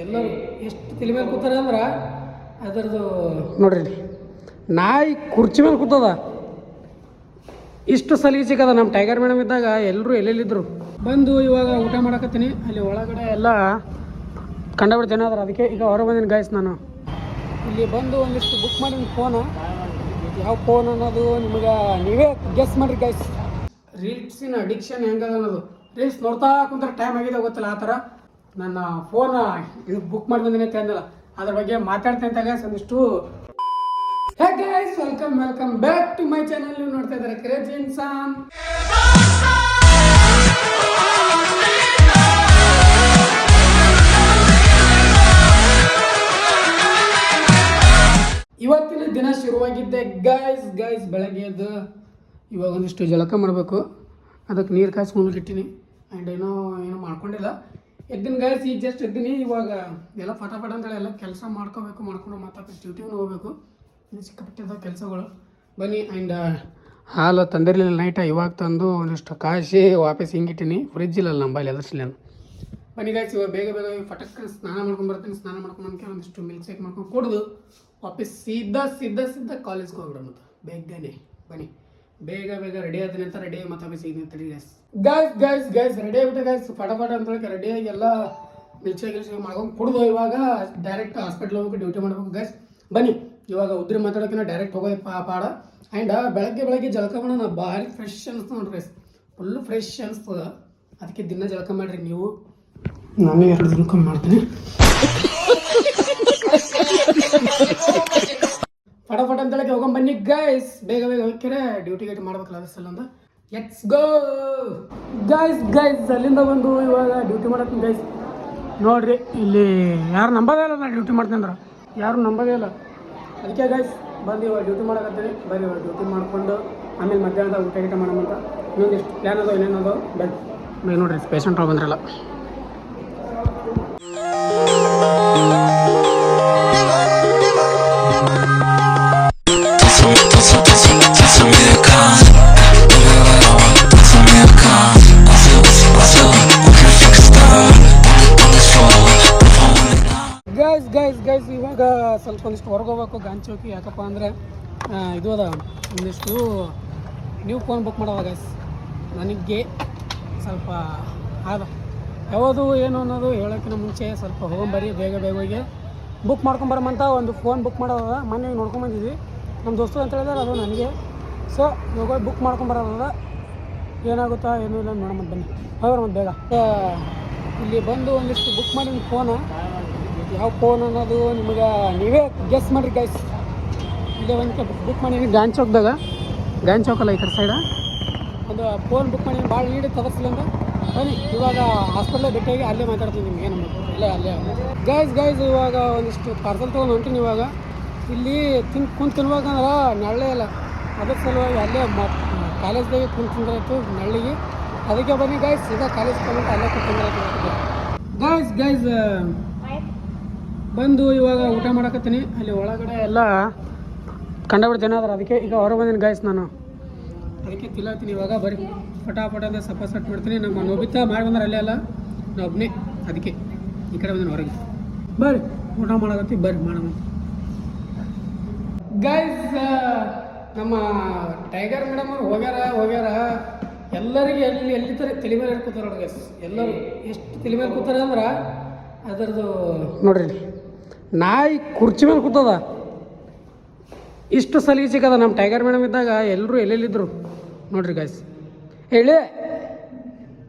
ಎಲ್ಲರೂ ಎಷ್ಟು ತಲೆ ಮೇಲೆ ಕೂತಾರೆ ಅಂದ್ರೆ ಅದರದ್ದು ನೋಡ್ರಿ ನಾಯಿ ಕುರ್ಚಿ ಮೇಲೆ ಕೂತದ. ಇಷ್ಟು ಸಲಿಗೆ ಸಿಕ್ಕದ. ನಮ್ಮ ಟೈಗರ್ ಮೇಡಮ್ ಇದ್ದಾಗ ಎಲ್ಲರೂ ಎಲ್ಲೆಲ್ಲಿದ್ದರು. ಬಂದು ಇವಾಗ ಊಟ ಮಾಡಕತ್ತೀನಿ. ಅಲ್ಲಿ ಒಳಗಡೆ ಎಲ್ಲ ಕಂಡಬಿಟ್ಟು ಜನ ಅದ್ರ. ಅದಕ್ಕೆ ಈಗ ಹೊರ ಬಂದಿನಿ ಗೈಸ್. ನಾನು ಇಲ್ಲಿ ಬಂದು ಒಂದಿಷ್ಟು ಬುಕ್ ಮಾಡೀನಿ ಫೋನು. ಯಾವ ಫೋನ್ ಅನ್ನೋದು ನಿಮಗೆ ನೀವೇ ಗೆಸ್ ಮಾಡಿರಿ ಗೈಸ್. ರೀಲ್ಸಿನ ಅಡಿಕ್ಷನ್ ಹೆಂಗದ ಅನ್ನೋದು. ರೀಲ್ಸ್ ನೋಡ್ತಾ ಕುಂತ್ರೆ ಟೈಮ್ ಆಗಿದೆ ಗೊತ್ತಿಲ್ಲ. ಆ ಥರ ನನ್ನ ಫೋನ್ ಇದು ಬುಕ್ ಮಾಡಿ ಬಂದಿನಿ ಅಂತ ಅಂದಿಲ್ಲ. ಅದ್ರ ಬಗ್ಗೆ ಮಾತಾಡ್ತೇನೆ ಅಂತ ಗೈಸ್ ಒಂದಿಷ್ಟು. Hey guys, welcome back to my channel. ನೀವು ನೋಡ್ತಾ ಇದ್ದಾರೆ ಕ್ರೇಜಿ ಇನ್ಸಾನ್. ಇವತ್ತಿನ ದಿನ ಶುರುವಾಗಿದ್ದೆ ಗೈಸ್ ಬೆಳಗ್ಗೆ ಎದ್ದು ಇವಾಗ ಒಂದಿಷ್ಟು ಜಳಕ ಮಾಡಬೇಕು. ಅದಕ್ಕೆ ನೀರು ಕಾಯಿಸ್ಕೊಂಡು ಇಟ್ಟಿನಿ. ಆ್ಯಂಡ್ ಏನೋ ಮಾಡ್ಕೊಂಡಿಲ್ಲ. ಎದ್ದಿನ ಗೈಸ್, ಈಗ ಜಸ್ಟ್ ಎದ್ದೀನಿ. ಇವಾಗ ಎಲ್ಲ ಫಟಾಫಟ ಅಂತೇಳಿ ಎಲ್ಲ ಕೆಲಸ ಮಾಡ್ಕೊಂಡು ಮತ್ತೆ ಡ್ಯೂಟಿಗೂ ಹೋಗ್ಬೇಕು. ಇನ್ನು ಸಿಕ್ಕಾಪಟ್ಟಿದ್ದ ಕೆಲಸಗಳು. ಬನ್ನಿ. ಆ್ಯಂಡ್ ಹಾಲು ತಂದಿರಲಿಲ್ಲ ನೈಟ. ಇವಾಗ ತಂದು ಒಂದಿಷ್ಟು ಕಾಯಿಸಿ ವಾಪಸ್ ಹಿಂಗಿಟ್ಟಿನಿ. ಫ್ರಿಜ್ ಇಲ್ಲ ನಂಬಲ್ಲಿ ಎದರ್ಸ್ಲೇನು. ಬನ್ನಿ ಗೈಸ್, ಇವಾಗ ಬೇಗ ಫಟಕ್ಕೆ ಸ್ನಾನ ಮಾಡ್ಕೊಂಡ್ಬರ್ತೀನಿ. ಸ್ನಾನ ಮಾಡ್ಕೊಂಡ್ಬಂದ್ಕೆ ಒಂದಿಷ್ಟು ಮಿಲ್ಕ್ ಶೇಕ್ ಮಾಡ್ಕೊಂಡು ಕುಡಿದು ವಾಪಸ್ ಸೀದಾ ಕಾಲೇಜ್ಗೆ ಹೋಗ್ಬಿಡೋಣ. ಮತ್ತು ಬೇಗನೆ ಬನ್ನಿ. ಬೇಗ ರೆಡಿ ಆದ್ರೆ ಅಂತ ರೆಡಿ ಮತ್ತೆ ವಾಪಸ್ ಈಗ ತಡಿ ಗೈಸ್ ರೆಡಿ ಆಗ್ಬಿಟ್ಟೆ ಗೈಸ್. ಫಟಾಫಟ ಅಂತೇಳಿ ರೆಡಿಯಾಗಿ ಎಲ್ಲ ಮಿಲ್ಕ್ ಶೇಕ್ ಮಾಡ್ಕೊಂಡು ಕುಡಿದು ಇವಾಗ ಡೈರೆಕ್ಟ್ ಹಾಸ್ಪಿಟ್ಲ್ ಹೋಗ್ಬೇಕು, ಡ್ಯೂಟಿ ಮಾಡಬೇಕು ಗೈಸ್. ಬನ್ನಿ. ಇವಾಗ ಉದ್ರಿ ಮಾತಾಡೋಕಿನ ಡೈರೆಕ್ಟ್ ಹೋಗೋದು ಪಾಡ. ಆ್ಯಂಡ್ ಬೆಳಗ್ಗೆ ಜಳಕ ಮಾಡೋಣ. ಭಾರಿ ಫ್ರೆಶ್ ಅನಿಸ್ತದೆ ನೋಡ್ರಿ ಗೈಸ್. ಫುಲ್ಲು ಫ್ರೆಶ್ ಅನಿಸ್ತದೆ. ಅದಕ್ಕೆ ದಿನ ಜಳಕ ಮಾಡಿರಿ ನೀವು. ನಾನು 2 ದಿನಕ್ಕೊಮ್ಮೆ ಮಾಡ್ತೀನಿ. ಫಟಾಫಟ್ ಅಂತೇಳಿ ಹೋಗೊಂಡ್ ಬನ್ನಿ ಗೈಸ್. ಬೇಗ ಹೋಗ್ತಾರೆ ಡ್ಯೂಟಿ ಮಾಡ್ಬೇಕಲ್ಲ ಅದೆಲ್ಲ ಅಂತ. Let's go guys. ಅಲ್ಲಿಂದ ಬಂದು ಇವಾಗ ಡ್ಯೂಟಿ ಮಾಡತ್ತೀನಿ ಗೈಸ್. ನೋಡ್ರಿ ಇಲ್ಲಿ ಯಾರು ನಂಬೋದೇ ಇಲ್ಲ. ನಾನು ಡ್ಯೂಟಿ ಮಾಡ್ತೀನಿ ಅಂದ್ರೆ ಯಾರು ನಂಬೋದೇ ಇಲ್ಲ. ಅದಕ್ಕೆ ಗೈಸ್ ಬಂದು ಇವಾಗ ಡ್ಯೂಟಿ ಮಾಡಕತ್ತೀನಿ. ಬರೀ ಇವಾಗ ಡ್ಯೂಟಿ ಮಾಡಿಕೊಂಡು ಆಮೇಲೆ ಮಧ್ಯಾಹ್ನದ ಊಟ ಮಾಡೋಣಂತ ಇನ್ನೊಂದಿಷ್ಟು ಪ್ಲ್ಯಾನ್ ಅದೋ ಏನೇನದೋ. ಬೇಗ ನೋಡ್ರಿ ಪೇಷಂಟ್ಗಳು ಬಂದ್ರಲ್ಲ. ಗೈಸ್ ಇವಾಗ ಸ್ವಲ್ಪ ಒಂದಿಷ್ಟು ಹೊರಗೆ ಹೋಗ್ಬೇಕು ಗಾಂಧಿ ಚೌಕಿ. ಯಾಕಪ್ಪ ಅಂದರೆ ಇದು ಅದ ಒಂದಿಷ್ಟು ನೀವು ಫೋನ್ ಬುಕ್ ಮಾಡೋದ ಗೈಸ್. ನನಗೆ ಸ್ವಲ್ಪ ಆದ ಯಾವುದು ಏನು ಅನ್ನೋದು ಹೇಳೋಕ್ಕಿಂತ ಮುಂಚೆ ಸ್ವಲ್ಪ ಹೋಗೊಂಬರಿ. ಬೇಗ ಹೋಗಿ ಬುಕ್ ಮಾಡ್ಕೊಂಬರಮಂತ ಒಂದು ಫೋನ್ ಬುಕ್ ಮಾಡೋದ. ಮೊನ್ನೆ ನೋಡ್ಕೊಂಬಂದಿದ್ವಿ ನಮ್ಮ ದೋಸ್ತು ಅಂತ ಹೇಳಿದ್ರೆ ಅದು ನನಗೆ. ಸೊ ಇವಾಗ ಬುಕ್ ಮಾಡ್ಕೊಂಬರೋದ. ಏನಾಗುತ್ತಾ ಏನೂ ಇಲ್ಲ ನೋಡೋಣ. ಬನ್ನಿ ಹೋಗೋಣ ಮತ್ತೆ ಬೇಗ. ಇಲ್ಲಿ ಬಂದು ಒಂದಿಷ್ಟು ಬುಕ್ ಮಾಡೀನಿ ಫೋನು. ಯಾವ ಫೋನ್ ಅನ್ನೋದು ನಿಮಗೆ ನೀವೇ ಗೆಸ್ ಮಾಡಿರಿ ಗೈಸ್. ಇಲ್ಲೇ ಒಂದು ಬುಕ್ ಮಾಡೀನಿ ಗಾಂಧಿ ಚೌಕಲ್ಲ ಈ ಕಡೆ ಸೈಡ ಒಂದು ಫೋನ್ ಬುಕ್ ಮಾಡೀನಿ. ಭಾಳ ನೀಡಿ ತರಿಸಿಲ್ಲ ಅಂತ ಬನ್ನಿ. ಇವಾಗ ಹಾಸ್ಪಿಟ್ಲಿಗೆ ಭೇಟಿಯಾಗಿ ಅಲ್ಲೇ ಮಾತಾಡ್ತೀನಿ ನಿಮ್ಗೆ. ಏನು ಅಲ್ಲೇ ಗೈಸ್ ಇವಾಗ ಒಂದಿಷ್ಟು ಪಾರ್ಸಲ್ ತೊಗೊಂಡು ಹೊಂಟೀನಿ. ಇವಾಗ ಇಲ್ಲಿ ತಿನ್ಬೇಕಂದ್ರೆ ನಳ್ಳೆ ಇಲ್ಲ. ಅದ್ರ ಸಲುವಾಗಿ ಅಲ್ಲೇ ಕಾಲೇಜ್ದಾಗೆ ತಿಂದ್ರಾಯ್ತು ನಳ್ಳಿಗೆ. ಅದಕ್ಕೆ ಬನ್ನಿ ಗೈಸ್ ಈಗ ಕಾಲೇಜ್ ಬಂದ್ಬಿಟ್ಟು ಅಲ್ಲೇ ತಿಂದ್ರಾಯ್ತು ಗೈಸ್. ಬಂದು ಇವಾಗ ಊಟ ಮಾಡಕತ್ತೀನಿ. ಅಲ್ಲಿ ಒಳಗಡೆ ಎಲ್ಲ ಕಂಡಬಿಟ್ಟು ಜನ ಅದ್ರ. ಅದಕ್ಕೆ ಈಗ ಹೊರ ಬಂದಿನಿ ಗೈಸ್. ನಾನು ಅದಕ್ಕೆ ತಿನ್ನತ್ತೀನಿ ಇವಾಗ. ಬರೀ ಫಟಾಫಟ ಅಂದರೆ ಸಟ್ ಮಾಡ್ತೀನಿ. ನಮ್ಮ ನೋಬಿತಾ ಮಾಡಿ ಬಂದ್ರೆ ಅಲ್ಲೇ ಅಲ್ಲ ನಾ ಒಬ್ಬನೇ. ಅದಕ್ಕೆ ಈ ಕಡೆ ಬಂದಿನಿ ಹೊರಗೆ. ಬರ್ರಿ ಊಟ ಮಾಡಕತ್ತಿ ಬರ್ರಿ ಮಾಡೋಣ ಗೈಸ್. ನಮ್ಮ ಟೈಗರ್ ಮೇಡಮ್ ಅವ್ರು ಹೋಗ್ಯಾರ. ಎಲ್ಲರಿಗೆ ಎಲ್ಲಿ ತಲೆ ಮೇಲೆ ಕೂತಾರೆ ನೋಡಿ ಗೈಸ್. ಎಲ್ಲರೂ ಎಷ್ಟು ತಲೆ ಮೇಲೆ ಕೂತಾರೆ ಅಂದ್ರೆ ಅದರದ್ದು ನೋಡ್ರಿ ನಾಯಿ ಕುರ್ಚಿ ಮೇಲೆ ಕೂತದ. ಇಷ್ಟು ಸಲಿಗೆ ಸಿಕ್ಕದ. ನಮ್ಮ ಟೈಗರ್ ಮೇಡಮ್ ಇದ್ದಾಗ ಎಲ್ಲರೂ ಎಲ್ಲೆಲ್ಲಿದ್ದರು ನೋಡ್ರಿ ಗೈಸ್. ಹೇಳಿ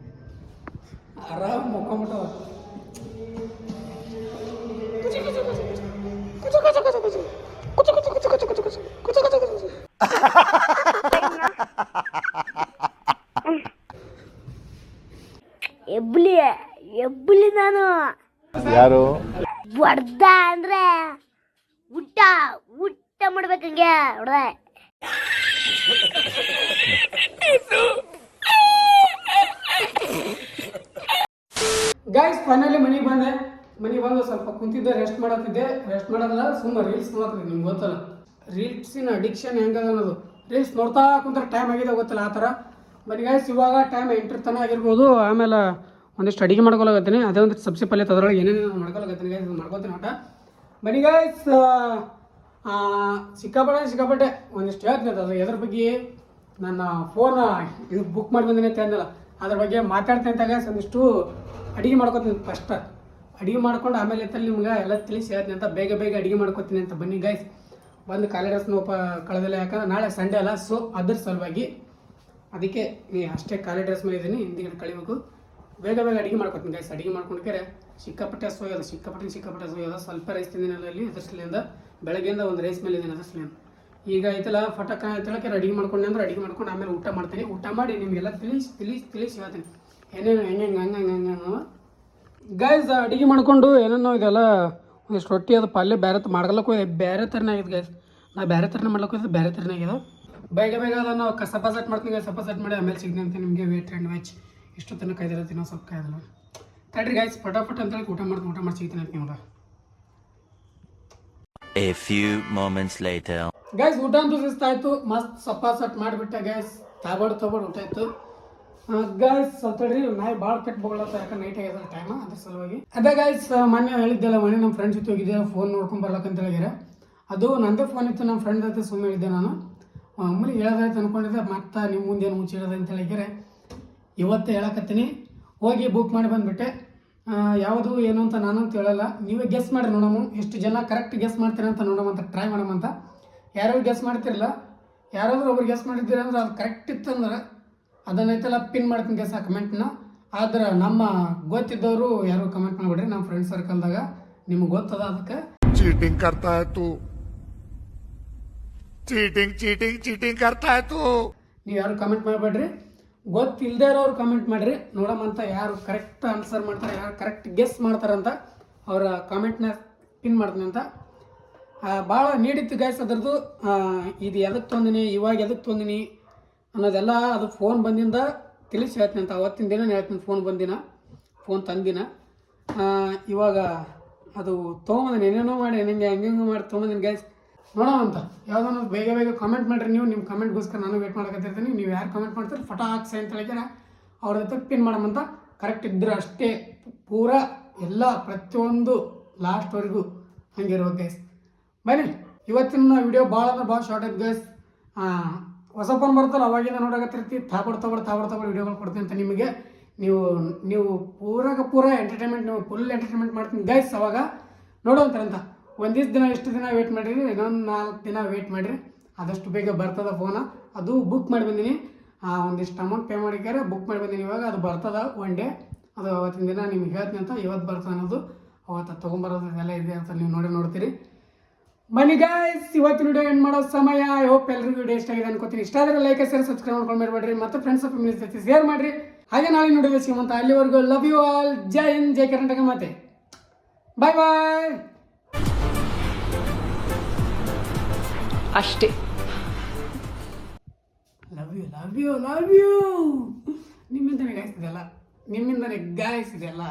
ಆರಾಮ್ ಮುಕ್ಕೊಂಬಿಟ್ಟವ. ಎಬ್ಬಲಿ ನಾನು ಯಾರು ಹೊಡ್ದ ಅಂದ್ರೆ ಊಟ ಮಾಡ್ಬೇಕಂಗೆ ಹೊಡ್ದ. ಗೈಸ್ ಫೈನಲಿ ಮನೆಗೆ ಬಂದು ಸ್ವಲ್ಪ ಕುಂತಿದ್ದೆ, ರೆಸ್ಟ್ ಮಾಡೋದಲ್ಲ ಸುಮ್ಮನೆ ರೀಲ್ಸ್ ನೋಡ್ತೀನಿ. ನಿಮ್ಗೆ ಗೊತ್ತಲ್ಲ ರೀಲ್ಸಿನ ಅಡಿಕ್ಷನ್ ಹೆಂಗದ ಅನ್ನೋದು. ರೀಲ್ಸ್ ನೋಡ್ತಾ ಕುಂತ್ರೆ ಟೈಮ್ ಆಗಿದೆ ಗೊತ್ತಿಲ್ಲ ಆ ಥರ. ಬನ್ನಿ ಗೈಸ್ ಇವಾಗ ಟೈಮ್ 8 ತನಕ ಆಗಿರ್ಬೋದು. ಆಮೇಲೆ ಒಂದಿಷ್ಟು ಅಡುಗೆ ಮಾಡ್ಕೊಳಕತ್ತೀನಿ. ಅದೇ ಒಂದು ಸಬ್ಸಿ ಪಲ್ಯ ಅದ್ರೊಳಗೆ ಏನೇನು ಮಾಡ್ಕೊಳಕತ್ತೀನಿ ಗೈಸ್, ಮಾಡ್ಕೊತೀನಿ ಒಟ್ಟು. ಬನ್ನಿ ಗೈಸ್, ಸಿಕ್ಕಾಪಟ್ಟೆ ಒಂದಿಷ್ಟು ಹೇಳ್ತೀನಿ ಅದು ಎದ್ರ ಬಗ್ಗೆ. ನನ್ನ ಫೋನ್ ಇದು ಬುಕ್ ಮಾಡಿ ಬಂದಿನಿ ಅಂತ ಅಂದಲ್ಲ, ಅದ್ರ ಬಗ್ಗೆ ಮಾತಾಡ್ತೀನಿ ಅಂತ ಗೈಸ್. ಒಂದಿಷ್ಟು ಅಡುಗೆ ಮಾಡ್ಕೊತೀನಿ. ಫಸ್ಟ್ ಅಡುಗೆ ಮಾಡ್ಕೊಂಡು ಆಮೇಲೆ ಎತ್ತಲ್ಲಿ ನಿಮ್ಗೆ ಎಲ್ಲ ತಿಳಿಸಿ ಹೇಳ್ತೀನಿ ಅಂತ, ಬೇಗ ಅಡುಗೆ ಮಾಡ್ಕೊತೀನಿ ಅಂತ. ಬನ್ನಿ ಗೈಸ್, ಬಂದು ಕಾಲೇಜ್ ಕಳೆದಿಲ್ಲ, ಯಾಕಂದ್ರೆ ನಾಳೆ ಸಂಡೇ ಅಲ್ಲ. ಸೊ ಅದ್ರ ಸಲುವಾಗಿ ಅದಕ್ಕೆ ಅಷ್ಟೇ ಖಾಲಿ ಡ್ರೆಸ್ ಮೇಲೆ ಇದ್ದೀನಿ, ಹಿಂದಿಗೆ ಕಳಿಬೇಕು. ಬೇಗ ಅಡುಗೆ ಮಾಡ್ಕೊತೀನಿ ಗೈಸ್. ಅಡುಗೆ ಮಾಡ್ಕೊಂಡ್ರೆ ಸಿಕ್ಕಾಪಟ್ಟೆ ಸೋಯೋದು, ಸಿಕ್ಕಾಪಟ್ಟೆ ಸೋಯೋದು. ಸ್ವಲ್ಪ ರೈಸ್ ತಿಂದಿನಲ್ಲ ಇಲ್ಲಿ, ಅದರ್ಸಲಿಂದ ಬೆಳಗ್ಗೆಯಿಂದ ಒಂದು ರೈಸ್ ಮೇಲೆ ಇದ್ದೀನಿ ಅದರ್ಸಲಿಂದ. ಈಗ ಐತಲ್ಲ ಫಟಕ ಅಂತೇಳಕ್ಕೆ ಅಡುಗೆ ಮಾಡ್ಕೊಂಡೆ ಅಂದ್ರೆ ಅಡುಗೆ ಮಾಡ್ಕೊಂಡು ಆಮೇಲೆ ಊಟ ಮಾಡ್ತೀನಿ. ಊಟ ಮಾಡಿ ನಿಮಗೆಲ್ಲ ತಿಳಿಸಿ ಹೇಳ್ತೀನಿ ಏನೇನು ಹೆಂಗೆ ಗೈಸ್. ಅಡುಗೆ ಮಾಡ್ಕೊಂಡು ಏನೇನೋ ಇದೆಲ್ಲ ಒಂದಿಷ್ಟು ರೊಟ್ಟಿ ಅದು ಪಲ್ಯ ಮಾಡ್ಕೊಳಕ್ಕೆ ಹೋಗಿದೆ. ಬೇರೆ ಥರನೇ ಆಗಿದೆ ಗೈಸ್. ನಾ ಬೇರೆ ಥರನೇ ಮಾಡ್ಲಿಕ್ಕೆ ಹೋಗಿದ್ದು, ಬೇರೆ ಥರನೇ ಆಗಿದೆ. ಬೇಗ ಅದನ್ನು ಸೆಟ್ ಮಾಡ್ತೀನಿ ಗೈಸ್. ಸೆಟ್ ಮಾಡಿ ಆಮೇಲೆ ಸಿಗ್ತೀನಿ ಅಂತ ನಿಮಗೆ. ವೇಟ್ ಆ್ಯಂಡ್ ವೆಚ್ ಇಷ್ಟು ತನಕ ಕಾಯ್ದಿರತ್ತೀನಿ, ಸ್ವಲ್ಪ ಕಾಯ್ದಲ್ಲ ತಡ್ರಿ ಗೈಸ್. ಫಟಾಫಟ್ ಅಂತೇಳಿ ಊಟ ಮಾಡಿ ಸಿಗ್ತೀನಿ ಅಂತ ನಿಮ್ಗೆ. A few moments later. Guys ಊಟ ಅಂತೂ ಶಿಸ್ತಾಯ್ತು, ಮಸ್ತ್ ಸೆಟ್ ಮಾಡಿಬಿಟ್ಟೆ ಗೈಸ್. ತಗೊಡು ಊಟ ಆಯ್ತು ಗೈಸ್. ಸ್ವಲ್ಪ ತಡ್ರಿ, ನಾಯಿ ಭಾಳ ಕೆಟ್ಟ ಬೋಗಳತ್ತ, ಯಾಕಂದ್ರೆ ನೈಟ್ ಆಗ್ಯದ ಟೈಮ್, ಅದ್ರ ಸಲುವಾಗಿ. ಅದೇ ಗೈಸ್, ಮೊನ್ನೆ ಹೇಳಿದ್ದೆಲ್ಲ, ಮೊನ್ನೆ ನಮ್ಮ ಫ್ರೆಂಡ್ ಜೊತೆ ಹೋಗಿದ್ದೆ, ಫೋನ್ ನೋಡ್ಕೊಂಡು ಬರ್ಲಕ್ಕಂತ ಹೇಳಿದ್ರೆ. ಅದು ನಂದೇ ಫೋನ್ ಇತ್ತು, ನಮ್ಮ ಫ್ರೆಂಡ್ ಜೊತೆ ಸುಮ್ಮನೆ ಇದ್ದೆ ನಾನು. ಅಮ್ಮನಿಗೆ ಹೇಳೋದಾಯ್ತು ಅಂದ್ಕೊಂಡಿದ್ದೆ, ಮತ್ತೆ ನಿಮ್ಮ ಮುಂದೇನು ಮುಚ್ಚಿಡೋದು ಅಂತ ಹೇಳಿದ್ರೆ ಇವತ್ತೇ ಹೇಳಕತ್ತೀನಿ. ಹೋಗಿ ಬುಕ್ ಮಾಡಿ ಬಂದುಬಿಟ್ಟೆ. ಯಾವುದು ಏನು ಅಂತ ನಾನಂತ ಹೇಳಲ್ಲ, ನೀವೇ ಗೆಸ್ ಮಾಡಿ ನೋಡಮ್ಮ, ಎಷ್ಟು ಜನ ಕರೆಕ್ಟ್ ಗೆಸ್ ಮಾಡ್ತೀರ ಅಂತ ನೋಡೋಮಂತ, ಟ್ರೈ ಮಾಡೋಮಂತ. ಯಾರು ಗೆಸ್ ಮಾಡ್ತಿರಲ್ಲ, ಯಾರಾದರೂ ಒಬ್ರು ಗೆಸ್ ಮಾಡಿದ್ದೀರ ಅಂದ್ರೆ ಅದು ಕರೆಕ್ಟ್ ಇತ್ತಂದ್ರೆ ಅದನ್ನೈತೆಲ್ಲ ಪಿನ್ ಮಾಡ್ತೀನಿ ಗೆಸ್ ಆ ಕಮೆಂಟ್ನ. ಆದ್ರೆ ನಮ್ಮ ಗೊತ್ತಿದ್ದವರು ಯಾರು ಕಮೆಂಟ್ ಮಾಡಿಬಿಡ್ರಿ, ನಮ್ಮ ಫ್ರೆಂಡ್ ಸರ್ಕಲ್ದಾಗ ನಿಮ್ಗೆ ಗೊತ್ತದ. ಅದಕ್ಕೆ चीटिंग करता है तू, चीटिंग करता है तू. ನೀವು ಯಾರು ಕಮೆಂಟ್ ಮಾಡಬೇಡ್ರಿ, ಗೊತ್ತಿಲ್ಲದೆ ಇರೋರು ಕಮೆಂಟ್ ಮಾಡಿರಿ ನೋಡಮಂತ. ಯಾರು ಕರೆಕ್ಟ್ ಆನ್ಸರ್ ಮಾಡ್ತಾರೆ, ಯಾರು ಕರೆಕ್ಟ್ ಗೆಸ್ ಮಾಡ್ತಾರಂತ ಅವರ ಕಾಮೆಂಟ್ನ ಪಿನ್ ಮಾಡ್ತೀನಿ ಅಂತ. ಭಾಳ ನೀಡಿತ್ತು ಗೈಸ್ ಅದರದ್ದು. ಇದು ಎದಕ್ಕೆ ತೊಂದಿನಿ, ಇವಾಗ ಎದಕ್ಕೆ ತೊಂದಿನಿ ಅನ್ನೋದೆಲ್ಲ ಅದು ಫೋನ್ ಬಂದಿಂದ ತಿಳಿಸಿ ಹೇಳ್ತೀನಿ ಅಂತ. ಅವತ್ತಿನ ದಿನ ಹೇಳ್ತೀನಿ, ಫೋನ್ ತಂದಿನ. ಇವಾಗ ಅದು ತೊಗೊಂಬಂದಿನಿ, ಏನೇನೋ ಮಾಡಿ ಹೆಂಗೆ ಮಾಡಿ ತೊಗೊಂಬಂದಿನಿ ಗೈಸ್. ನೋಡೋವಂತ ಯಾವುದೋ ಬೇಗ ಕಾಮೆಂಟ್ ಮಾಡಿರಿ. ನೀವು ನಿಮ್ಮ ಕಮೆಂಟ್ಗೋಸ್ಕರ ನಾನು ವೇಟ್ ಮಾಡಕತ್ತಿರ್ತೀನಿ. ನೀವು ಯಾರು ಕಮೆಂಟ್ ಮಾಡ್ತಾರೆ ಫಟಾಕ್ಸೆ ಅಂತ ಹೇಳಿದ್ರೆ ಅವ್ರ ಜೊತೆ ಪಿನ್ ಮಾಡಮಂತ. ಕರೆಕ್ಟ್ ಇದ್ರೆ ಅಷ್ಟೇ, ಪೂರ ಎಲ್ಲ ಪ್ರತಿಯೊಂದು ಲಾಸ್ಟ್ವರೆಗೂ ಹಂಗಿರ್ಬೇಕು ಗೈಸ್. ಬನ್ನಿ, ಇವತ್ತಿನ ವಿಡಿಯೋ ಭಾಳ ಶಾರ್ಟ್ ಐತೆ ಗೈಸ್. ಹೊಸ ಫೋನ್ ಬರ್ತಲ್ಲ, ಅವಾಗಿಂದ ನೋಡಕತ್ತಿರ್ತಿ. ತಾಬಡ್ ವಿಡಿಯೋಗಳು ಕೊಡ್ತೀನಿ ಅಂತ ನಿಮಗೆ. ನೀವು ಪೂರ ಎಂಟರ್ಟೈನ್ಮೆಂಟ್, ನೀವು ಫುಲ್ ಎಂಟರ್ಟೈನ್ಮೆಂಟ್ ಮಾಡ್ತೀನಿ ಗೈಸ್. ಅವಾಗ ನೋಡೋಂತಾರಂತ. ಒಂದಿಷ್ಟು ದಿನ ಎಷ್ಟು ದಿನ ವೇಟ್ ಮಾಡಿರಿ, ಇನ್ನೊಂದು 4 ದಿನ ವೇಟ್ ಮಾಡಿರಿ, ಆದಷ್ಟು ಬೇಗ ಬರ್ತದ ಫೋನ. ಅದು ಬುಕ್ ಮಾಡಿ ಬಂದೀನಿ, ಒಂದಿಷ್ಟು ಅಮೌಂಟ್ ಪೇ ಮಾಡಿದ್ದಾರೆ, ಬುಕ್ ಮಾಡಿ ಬಂದೀನಿ. ಇವಾಗ ಅದು ಬರ್ತದ ಒನ್ ಡೇ. ಅದು ಅವತ್ತಿನ ದಿನ ನಿಮ್ಗೆ ಹೇಳ್ತೀನಿ ಅಂತ. ಇವತ್ತು ಬರ್ತದೆ ಅನ್ನೋದು, ಅವತ್ತು ತೊಗೊಂಬರೋದು ಎಲ್ಲ ಇದೆ ಅಂತ ನೀವು ನೋಡ್ತೀರಿ. ಬನ್ನಿ ಗೈಸ್, ಇವತ್ತಿನ ವಿಡಿಯೋ ಎಂಡ್ ಮಾಡೋ ಸಮಯ. ಐ ಹೋಪ್ ಎಲ್ಲರಿಗೂ ವಿಡಿಯೋ ಇಷ್ಟ ಆಗಿದೆ ಅನ್ಕೋತೀನಿ. ಇಷ್ಟ ಆದರೆ ಲೈಕ್ ಶೇರ್ ಸಬ್ಸ್ಕ್ರೈಬ್ ಮಾಡ್ಕೊಂಡು ಬೇಡ್ರಿ, ಮತ್ತು ಫ್ರೆಂಡ್ಸ್ ಆಫ್ ಫ್ಯಾಮಿಲಿ ಜೊತೆ ಶೇರ್ ಮಾಡಿರಿ. ಹಾಗೆ ನಾಳೆ ವಿಡಿಯೋ ಸಿಗುವಂತ. ಅಲ್ಲಿವರೆಗೂ love you all. Jai Hind, Jai Karnataka ಮಾತೆ. ಬಾಯ್. ಅಷ್ಟೇ. ಲವ್ ಯು ನಿಮ್ಮಿಂದನೇ ಗಾಯಿಸಿದೆಲ್ಲ.